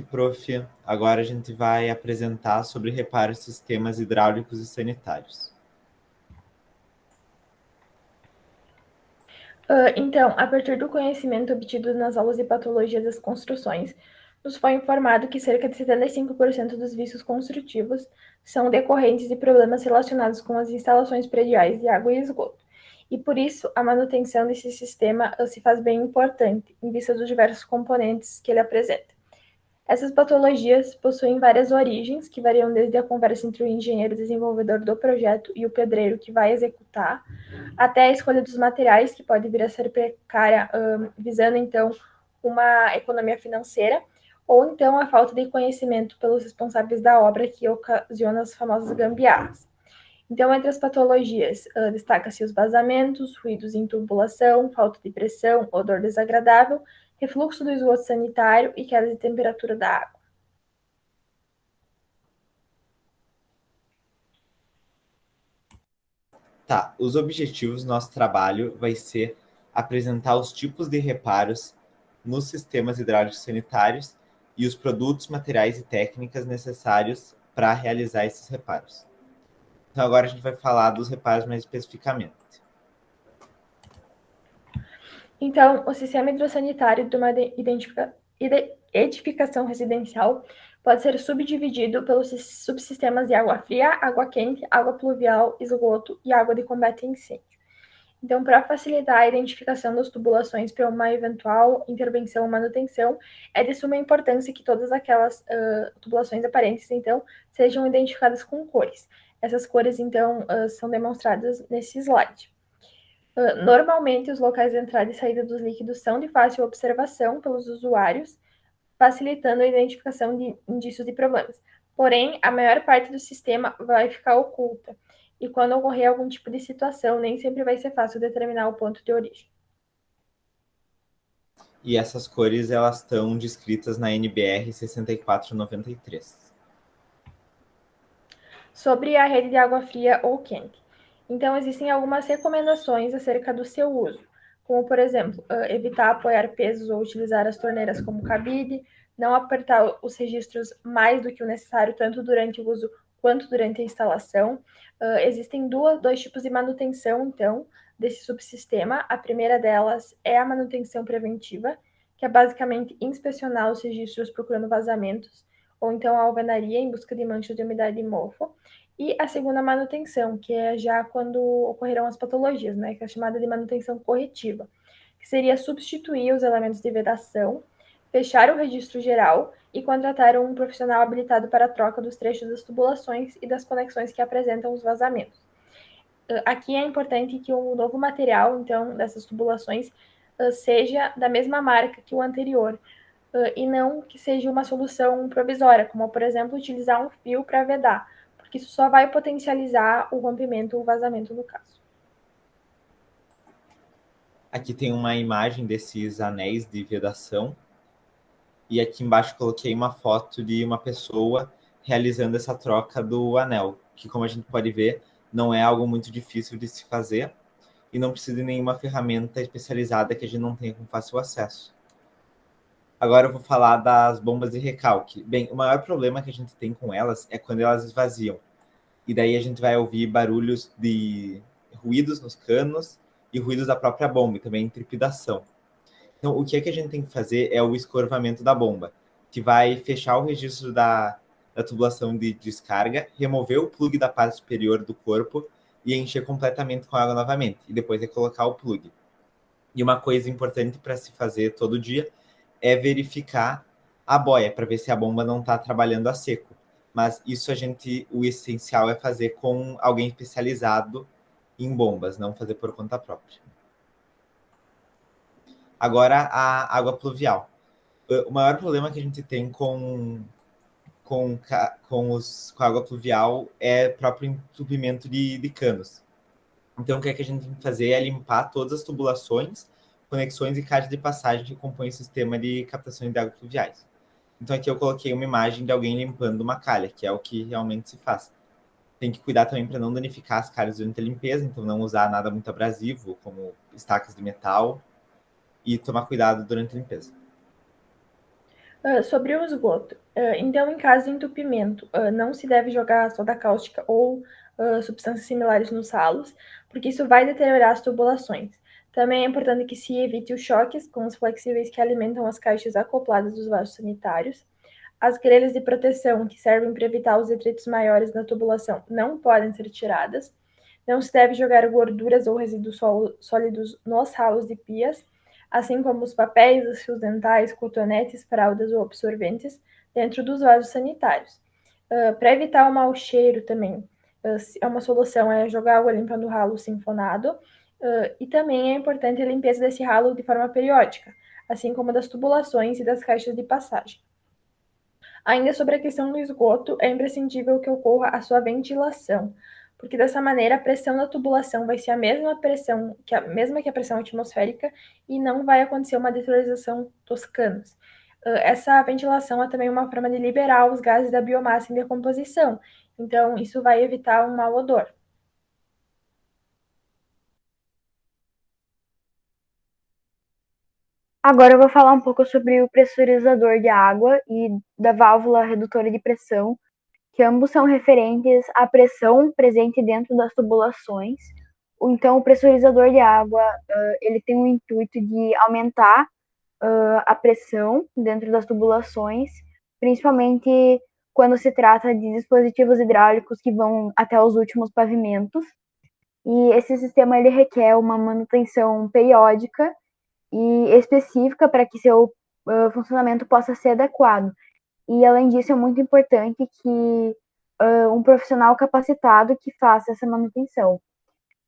Prof, agora a gente vai apresentar sobre reparos de sistemas hidráulicos e sanitários. Então, a partir do conhecimento obtido nas aulas de patologia das construções, nos foi informado que cerca de 75% dos vícios construtivos são decorrentes de problemas relacionados com as instalações prediais de água e esgoto. E por isso, a manutenção desse sistema se faz bem importante, em vista dos diversos componentes que ele apresenta. Essas patologias possuem várias origens, que variam desde a conversa entre o engenheiro desenvolvedor do projeto e o pedreiro que vai executar, até a escolha dos materiais, que pode vir a ser precária, visando então uma economia financeira, ou então a falta de conhecimento pelos responsáveis da obra, que ocasiona as famosas gambiarras. Então, entre as patologias, destaca-se os vazamentos, ruídos em tubulação, falta de pressão, odor desagradável, refluxo do esgoto sanitário e queda de temperatura da água. Tá, os objetivos do nosso trabalho vai ser apresentar os tipos de reparos nos sistemas hidráulicos sanitários e os produtos, materiais e técnicas necessários para realizar esses reparos. Então agora a gente vai falar dos reparos mais especificamente. Então, o sistema hidrossanitário de uma edificação residencial pode ser subdividido pelos subsistemas de água fria, água quente, água pluvial, esgoto e água de combate a incêndio. Então, para facilitar a identificação das tubulações para uma eventual intervenção ou manutenção, é de suma importância que todas aquelas tubulações aparentes, então, sejam identificadas com cores. Essas cores, então, são demonstradas nesse slide. Normalmente, os locais de entrada e saída dos líquidos são de fácil observação pelos usuários, facilitando a identificação de indícios de problemas. Porém, a maior parte do sistema vai ficar oculta, e quando ocorrer algum tipo de situação, nem sempre vai ser fácil determinar o ponto de origem. E essas cores elas estão descritas na NBR 6493. Sobre a rede de água fria ou quente. Então, existem algumas recomendações acerca do seu uso, como, por exemplo, evitar apoiar pesos ou utilizar as torneiras como cabide, não apertar os registros mais do que o necessário, tanto durante o uso quanto durante a instalação. Existem dois tipos de manutenção, então, desse subsistema. A primeira delas é a manutenção preventiva, que é basicamente inspecionar os registros procurando vazamentos, ou então a alvenaria em busca de manchas de umidade e mofo. E a segunda manutenção, que é já quando ocorrerão as patologias, né, que é chamada de manutenção corretiva, que seria substituir os elementos de vedação, fechar o registro geral e contratar um profissional habilitado para a troca dos trechos das tubulações e das conexões que apresentam os vazamentos. Aqui é importante que o novo material, então, dessas tubulações, seja da mesma marca que o anterior, e não que seja uma solução provisória, como, por exemplo, utilizar um fio para vedar, porque isso só vai potencializar o rompimento ou o vazamento no caso. Aqui tem uma imagem desses anéis de vedação. E aqui embaixo coloquei uma foto de uma pessoa realizando essa troca do anel, que como a gente pode ver, não é algo muito difícil de se fazer e não precisa de nenhuma ferramenta especializada que a gente não tenha com fácil acesso. Agora eu vou falar das bombas de recalque. Bem, o maior problema que a gente tem com elas é quando elas esvaziam. E daí a gente vai ouvir barulhos de ruídos nos canos e ruídos da própria bomba, e também trepidação. Então, o que é que a gente tem que fazer é o escorvamento da bomba, que vai fechar o registro da tubulação de descarga, remover o plug da parte superior do corpo e encher completamente com água novamente. E depois é colocar o plug. E uma coisa importante para se fazer todo dia é verificar a boia, para ver se a bomba não está trabalhando a seco. Mas isso o essencial é fazer com alguém especializado em bombas, não fazer por conta própria. Agora, a água pluvial. O maior problema que a gente tem com a água pluvial é o próprio entupimento de canos. Então, o que é que a gente tem que fazer é limpar todas as tubulações, conexões e caixas de passagem que compõem o sistema de captação de águas pluviais. Então, aqui eu coloquei uma imagem de alguém limpando uma calha, que é o que realmente se faz. Tem que cuidar também para não danificar as calhas durante a limpeza, então não usar nada muito abrasivo, como estacas de metal, e tomar cuidado durante a limpeza. Sobre o esgoto. Então, em caso de entupimento, não se deve jogar soda cáustica ou substâncias similares nos ralos, porque isso vai deteriorar as tubulações. Também é importante que se evite os choques com os flexíveis que alimentam as caixas acopladas dos vasos sanitários. As grelhas de proteção, que servem para evitar os detritos maiores na tubulação, não podem ser tiradas. Não se deve jogar gorduras ou resíduos sólidos nos ralos de pias, assim como os papéis, os fios dentais, cotonetes, fraldas ou absorventes, dentro dos vasos sanitários. Para evitar o mau cheiro também, é uma solução é jogar água limpa no ralo sinfonado, e também é importante a limpeza desse ralo de forma periódica, assim como das tubulações e das caixas de passagem. Ainda sobre a questão do esgoto, é imprescindível que ocorra a sua ventilação, porque dessa maneira a pressão da tubulação vai ser a mesma pressão que a pressão atmosférica e não vai acontecer uma deterioração dos canos. Essa ventilação é também uma forma de liberar os gases da biomassa em decomposição, então isso vai evitar um mau odor. Agora eu vou falar um pouco sobre o pressurizador de água e da válvula redutora de pressão, que ambos são referentes à pressão presente dentro das tubulações. Então, o pressurizador de água, ele tem o intuito de aumentar a pressão dentro das tubulações, principalmente quando se trata de dispositivos hidráulicos que vão até os últimos pavimentos. E esse sistema ele requer uma manutenção periódica e específica para que seu funcionamento possa ser adequado. E além disso, é muito importante que um profissional capacitado que faça essa manutenção.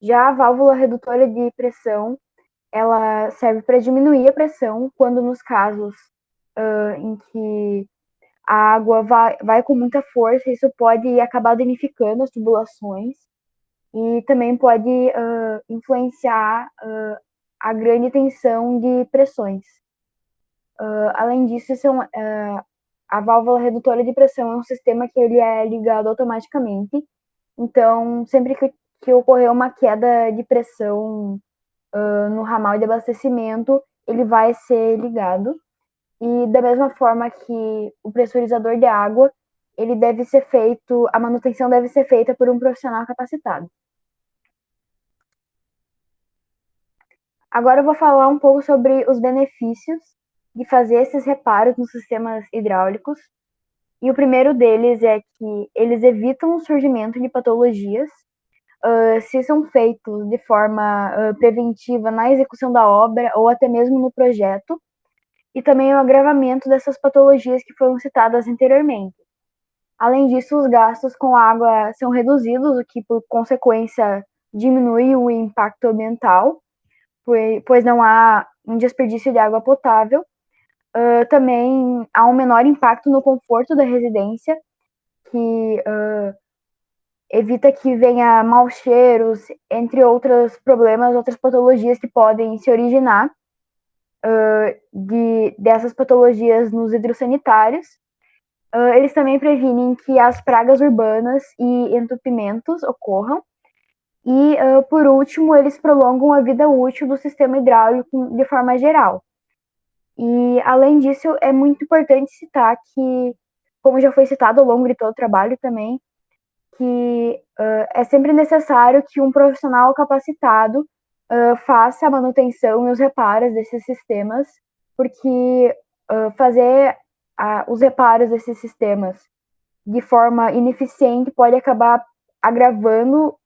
Já a válvula redutora de pressão, ela serve para diminuir a pressão quando nos casos em que a água vai com muita força, isso pode acabar danificando as tubulações e também pode influenciar a grande tensão de pressões. Além disso, a válvula redutora de pressão é um sistema que ele é ligado automaticamente. Então, sempre que ocorrer uma queda de pressão no ramal de abastecimento, ele vai ser ligado. E da mesma forma que o pressurizador de água, ele deve ser feito, a manutenção deve ser feita por um profissional capacitado. Agora eu vou falar um pouco sobre os benefícios de fazer esses reparos nos sistemas hidráulicos. E o primeiro deles é que eles evitam o surgimento de patologias se são feitos de forma preventiva na execução da obra ou até mesmo no projeto, e também o agravamento dessas patologias que foram citadas anteriormente. Além disso, os gastos com água são reduzidos, o que, por consequência, diminui o impacto ambiental, pois não há um desperdício de água potável. Também há um menor impacto no conforto da residência, que evita que venha maus cheiros, entre outros problemas, outras patologias que podem se originar dessas patologias nos hidrossanitários. Eles também previnem que as pragas urbanas e entupimentos ocorram. E, por último, eles prolongam a vida útil do sistema hidráulico de forma geral. E, além disso, é muito importante citar que, como já foi citado ao longo de todo o trabalho também, que é sempre necessário que um profissional capacitado faça a manutenção e os reparos desses sistemas, porque fazer os reparos desses sistemas de forma ineficiente pode acabar agravando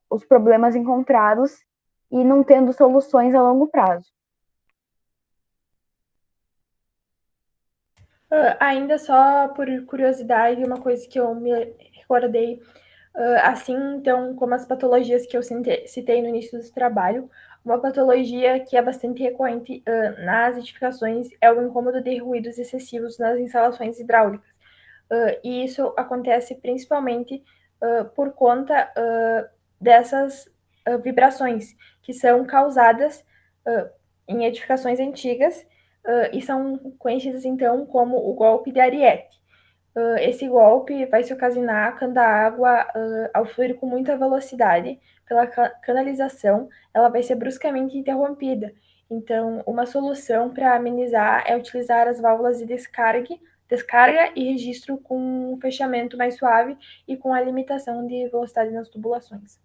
os problemas encontrados e não tendo soluções a longo prazo. Ainda só por curiosidade, uma coisa que eu me recordei, assim, então, como as patologias que eu citei no início do trabalho, uma patologia que é bastante recorrente nas edificações é o incômodo de ruídos excessivos nas instalações hidráulicas. E isso acontece principalmente por conta dessas vibrações que são causadas em edificações antigas e são conhecidas então como o golpe de Ariete. Esse golpe vai se ocasionar quando a água, ao fluir com muita velocidade pela canalização, ela vai ser bruscamente interrompida. Então, uma solução para amenizar é utilizar as válvulas de descarga e registro com um fechamento mais suave e com a limitação de velocidade nas tubulações.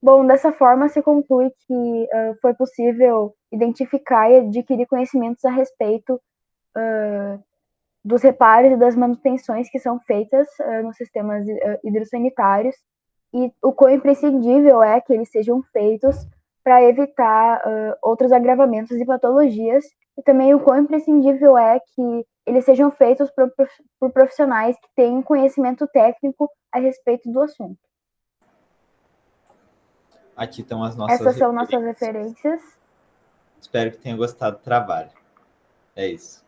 Bom, dessa forma se conclui que foi possível identificar e adquirir conhecimentos a respeito dos reparos e das manutenções que são feitas nos sistemas hidrossanitários e o quão imprescindível é que eles sejam feitos para evitar outros agravamentos de patologias e também o quão imprescindível é que eles sejam feitos por profissionais que tenham conhecimento técnico a respeito do assunto. Aqui estão as nossas Essas são nossas referências. Espero que tenha gostado do trabalho. É isso.